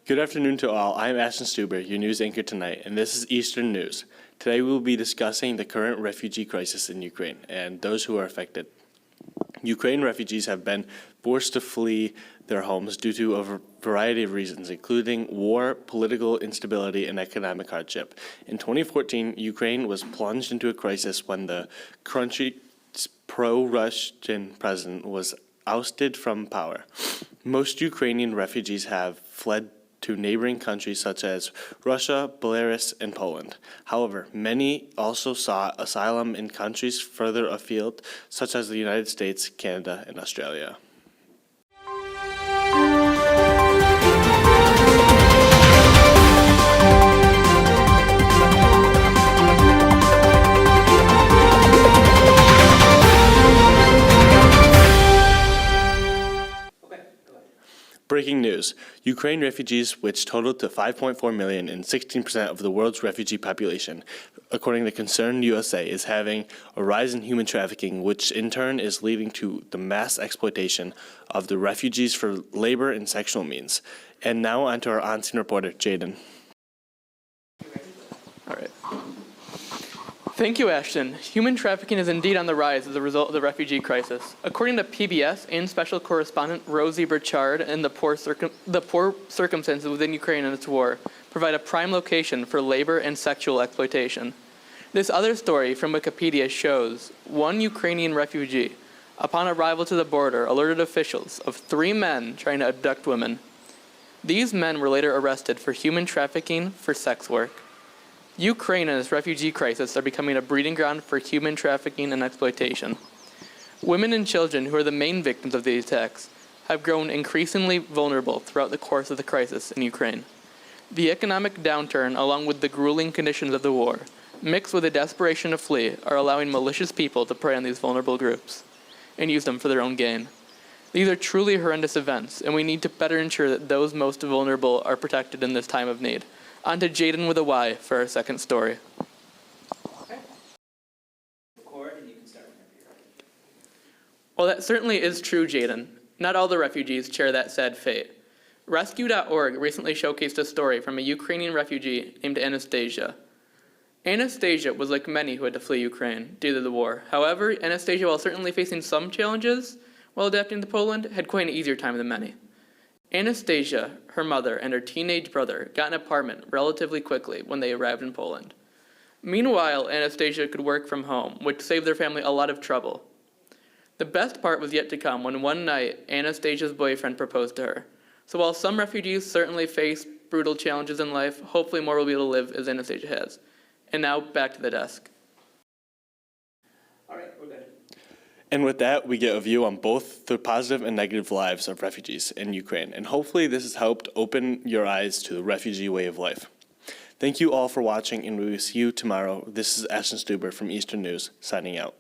Good afternoon to all. I'm Ashton Stuber, your news anchor tonight, and this is Eastern News. Today we will be discussing the current refugee crisis in Ukraine and those who are affected. Ukraine refugees have been forced to flee their homes due to a variety of reasons, including war, political instability, and economic hardship. In 2014, Ukraine was plunged into a crisis when the country's pro-Russian president was ousted from power. Most Ukrainian refugees have fled to neighboring countries such as Russia, Belarus, and Poland. However, many also sought asylum in countries further afield, such as the United States, Canada, and Australia. Breaking news. Ukraine refugees, which totaled to 5.4 million and 16% of the world's refugee population, according to Concern USA, is having a rise in human trafficking, which in turn is leading to the mass exploitation of the refugees for labor and sexual means. And now on to our on-scene reporter, Jaden. All right. Thank you, Ashton. Human trafficking is indeed on the rise as a result of the refugee crisis. According to PBS and special correspondent Rosie Burchard, and the poor circumstances within Ukraine and its war provide a prime location for labor and sexual exploitation. This other story from Wikipedia shows one Ukrainian refugee, upon arrival to the border, alerted officials of 3 men trying to abduct women. These men were later arrested for human trafficking for sex work. Ukraine and its refugee crisis are becoming a breeding ground for human trafficking and exploitation. Women and children, who are the main victims of these attacks, have grown increasingly vulnerable throughout the course of the crisis in Ukraine. The economic downturn, along with the grueling conditions of the war, mixed with the desperation to flee, are allowing malicious people to prey on these vulnerable groups and use them for their own gain. These are truly horrendous events, and we need to better ensure that those most vulnerable are protected in this time of need. On to Jaden with a Y for our second story. Okay. Record, and you can start whenever you're ready. Well, that certainly is true, Jaden. Not all the refugees share that sad fate. Rescue.org recently showcased a story from a Ukrainian refugee named Anastasia. Anastasia was like many who had to flee Ukraine due to the war. However, Anastasia, while certainly facing some challenges while adapting to Poland, had quite an easier time than many. Anastasia, her mother, and her teenage brother got an apartment relatively quickly when they arrived in Poland. Meanwhile, Anastasia could work from home, which saved their family a lot of trouble. The best part was yet to come when one night, Anastasia's boyfriend proposed to her. So while some refugees certainly face brutal challenges in life, hopefully more will be able to live as Anastasia has. And now, back to the desk. All right, we're good. And with that, we get a view on both the positive and negative lives of refugees in Ukraine. And hopefully this has helped open your eyes to the refugee way of life. Thank you all for watching, and we will see you tomorrow. This is Ashton Stuber from Eastern News, signing out.